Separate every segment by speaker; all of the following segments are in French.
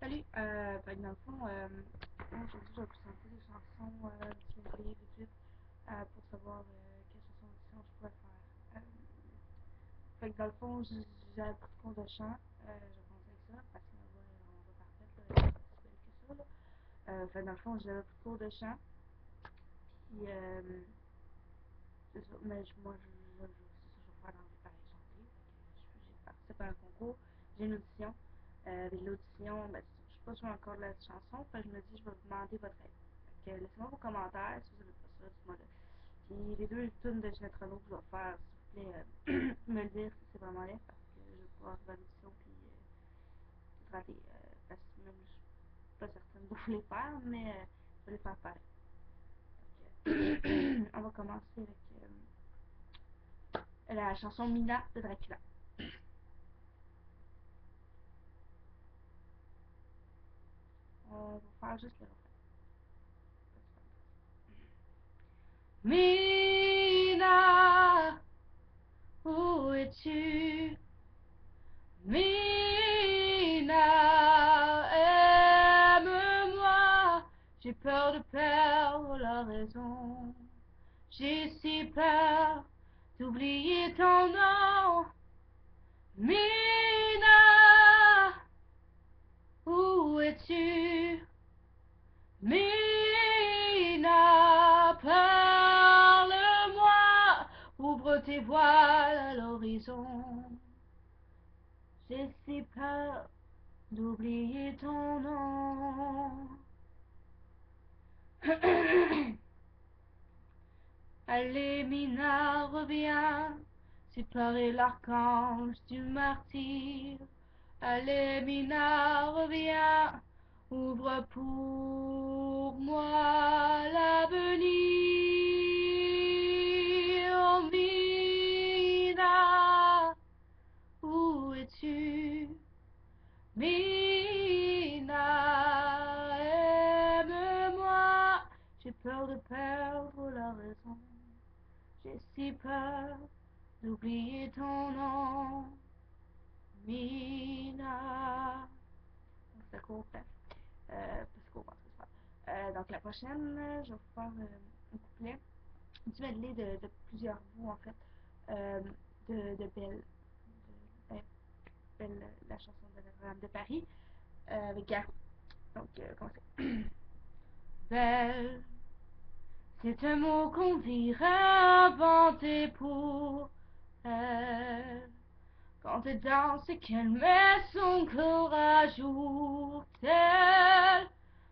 Speaker 1: Salut, dans le fond, aujourd'hui je vais présenter des chansons du medley vite vite pour savoir quelle chanson d'audition je pourrais faire. Dans le fond, j'ai appris de cours de chant, je commence avec ça parce que ma voix est vraiment pas parfaite, là, elle est pas si belle que ça. Là. Dans le fond, j'ai appris de cours de chant, puis c'est ça, mais c'est ça, je vais faire dans la vie pareil, chanter. J'ai participé à un concours, j'ai une audition. Avec l'audition, ben, je suis pas sûre encore de la chanson, fait que je me dis, je vais vous demander votre aide. Fait que laissez-moi vos commentaires, si vous n'avez pas ça, dites-moi le. Puis les deux tunes de Ginette Renault que je vais faire, s'il vous plaît, me le dire si c'est vraiment laid, parce que je vais pas arriver à l'audition, puis tout rater. Parce que même je suis pas certaine de vous les faire, mais je vais les faire pareil. On va commencer avec la chanson Mina de Dracula. On va faire juste le refrain. Mina, où es-tu? Mina, aime-moi. J'ai peur de perdre la raison. J'ai si peur d'oublier ton nom. Mina, où es-tu? Mina, parle-moi, ouvre tes voiles à l'horizon. J'ai si peur d'oublier ton nom. Allez, Mina, reviens, séparer l'archange du martyr. Allez, Mina, reviens, ouvre pour moi l'avenir. Oh, Mina, où es-tu? Mina, aime-moi, j'ai peur de perdre la raison. J'ai si peur d'oublier ton nom, Mina. Donc c'est court, bref. Parce qu'on va tout faire. Donc la prochaine, je vais vous faire un couplet, du medley de plusieurs bouts en fait, euh, de Belle, Belle, la chanson de Notre-Dame de Paris, avec Garou. Donc, commencez. Belle, c'est un mot qu'on dirait inventé pour elle. Quand elle danse et qu'elle met son corps à jour, tel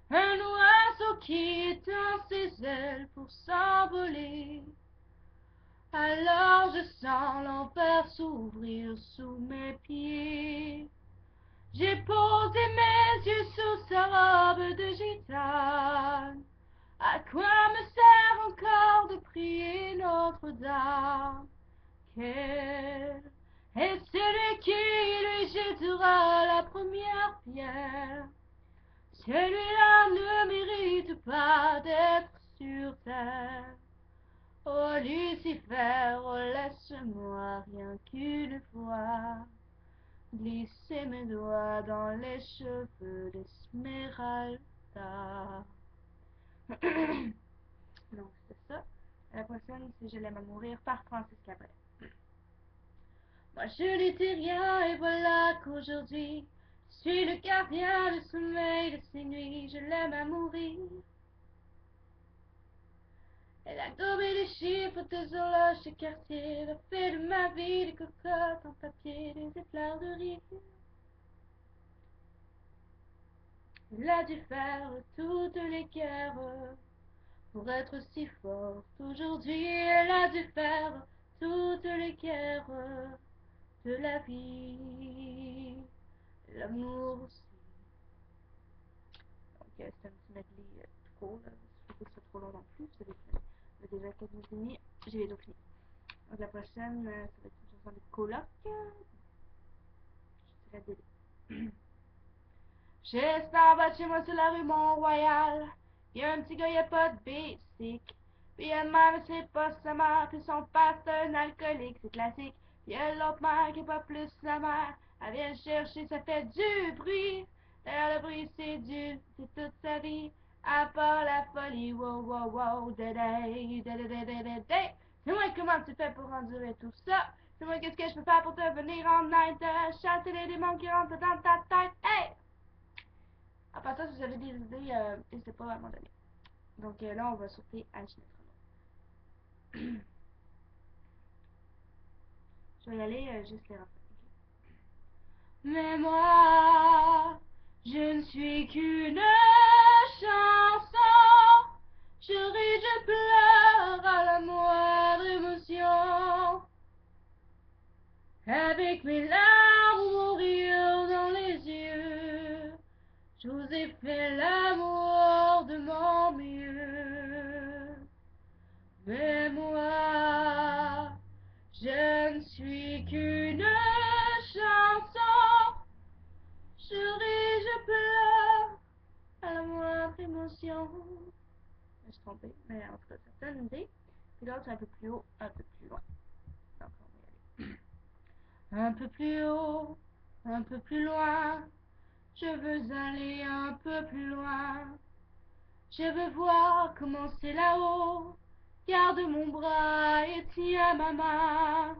Speaker 1: un oiseau qui étend ses ailes pour s'envoler. Alors je sens l'enfer s'ouvrir sous mes pieds. J'ai posé mes yeux sous sa robe de gitane. À quoi me sert encore de prier Notre-Dame? Quel est celui qui lui jettera la première pierre? Celui-là ne mérite pas d'être sur terre. Oh Lucifer, oh, laisse-moi rien qu'une fois glisser mes doigts dans les cheveux d'Esmeralda. Donc c'est ça. La prochaine, c'est Je l'aime à mourir par Francis Cabrel. Moi je n'étais rien et voilà qu'aujourd'hui je suis le gardien du sommeil de ces nuits. Je l'aime à mourir. Elle a gobé les chiffres des horloges de quartier. Elle a fait de ma vie des cocottes en papier, des éclairs de rire. Elle a dû faire toutes les guerres pour être si forte aujourd'hui. Elle a dû faire toutes les guerres de la vie, l'amour aussi. Donc c'est un petit medley tout court, là. Je ne fais pas ça trop long non plus, vous avez déjà quelques minutes, j'ai bientôt fini. Donc la prochaine, ça va être une chanson de coloc, je dirais Dédé. J'espère battre chez moi sur la rue Mont-Royal. Y'a un petit gars, y'a pas de basic. Puis y'a une mère, mais c'est pas sa mère. Puis son père, c'est un alcoolique, c'est classique. Puis y'a l'autre mère qui est pas plus sa mère. Elle vient chercher, ça fait du bruit. Derrière le bruit, c'est toute sa vie. À part la folie, wow, wow, wow, day, day. Dis-moi comment tu fais pour endurer tout ça. Dis-moi qu'est-ce que je peux faire pour te venir en aide. Chasser les démons qui rentrent dans ta tête. Hey! À part ça, si vous avez des idées, n'hésitez pas à m'en donner. Donc là, on va sauter à Ginette Renault. Je vais y aller juste les refrains. Mais moi, je ne suis qu'une chanson. Je ris, je pleure à la moindre émotion. Avec mes larmes ou mon rire dans les yeux, je vous ai fait l'amour de mon mieux. Mais moi, je ne suis qu'une chanson. Je ris, je pleure à la moindre émotion. Je me suis trompée, mais en tout cas, ça donne une idée. Puis l'autre, c'est un peu plus haut, un peu plus loin. Donc, on va y aller. Un peu plus haut, un peu plus loin. Je veux aller un peu plus loin. Je veux voir comment c'est là-haut. Garde mon bras et tiens ma main.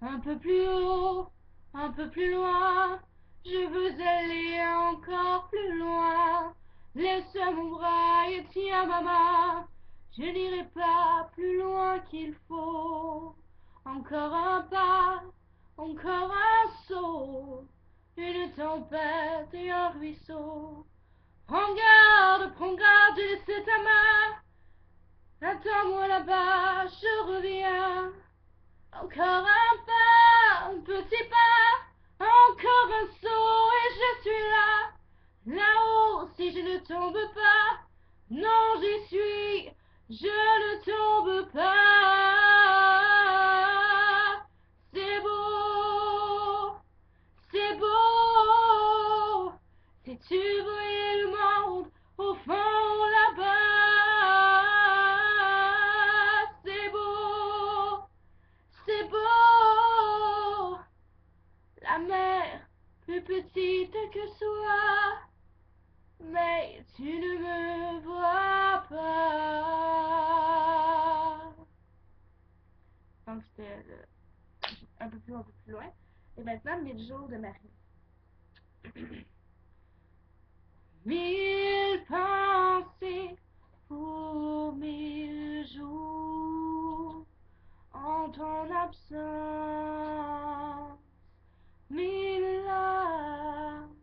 Speaker 1: Un peu plus haut, un peu plus loin. Je veux aller encore plus loin. Laisse mon bras et tiens ma main. Je n'irai pas plus loin qu'il faut. Encore un pas, encore un saut. Une tempête et un ruisseau. Prends garde, je laisse ta main. Attends-moi là-bas, je reviens. Encore un pas, un petit pas, encore un saut et je suis là. Là-haut, si je ne tombe pas, non, j'y suis, je ne tombe pas. C'est beau, c'est beau, si tu voyais le monde au fond là-bas. C'est beau. C'est beau, la mer plus petite que soi, mais tu ne me vois pas. Donc c'était un peu plus loin. Et maintenant, 1000 jours de Marie. Mille pensées pour 1000 jours en ton absence. 1000 larmes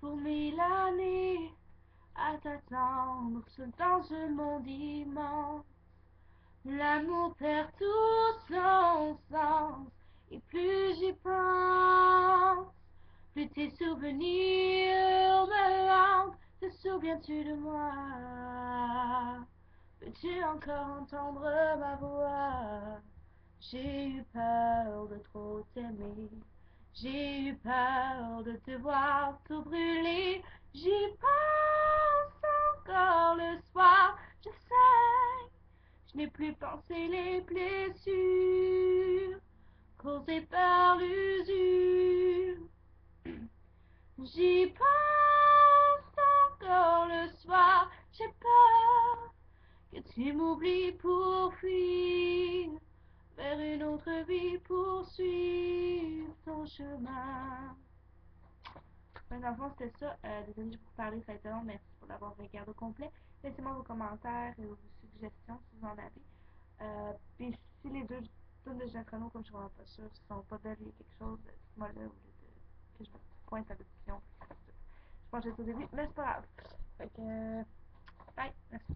Speaker 1: pour 1000 années à t'attendre dans ce monde immense. L'amour perd tout son sens et plus j'y pense, plus tes souvenirs me hantent. Te souviens-tu de moi? Peux-tu encore entendre ma voix? J'ai eu peur de trop t'aimer. J'ai eu peur de te voir tout brûler. J'y pense encore le soir. Je sais, je n'ai plus pensé les blessures causées par l'usure. J'y pense encore le soir. J'ai peur que tu m'oublies pour fuir vers une autre vie, poursuivre ton chemin. Dans le fond, c'était ça. Désolé pour parler, ça a été long. Merci pour l'avoir regardé au complet. Laissez-moi vos commentaires et vos suggestions si vous en avez. Puis si les deux tonnes de Jean Renaud, comme je suis vraiment pas sûre, sont pas belles, il y a quelque chose, dites-moi là au lieu de que je me pointe à l'audition. Je pense que j'ai tout au début, mais c'est pas grave. Fait que, bye, merci.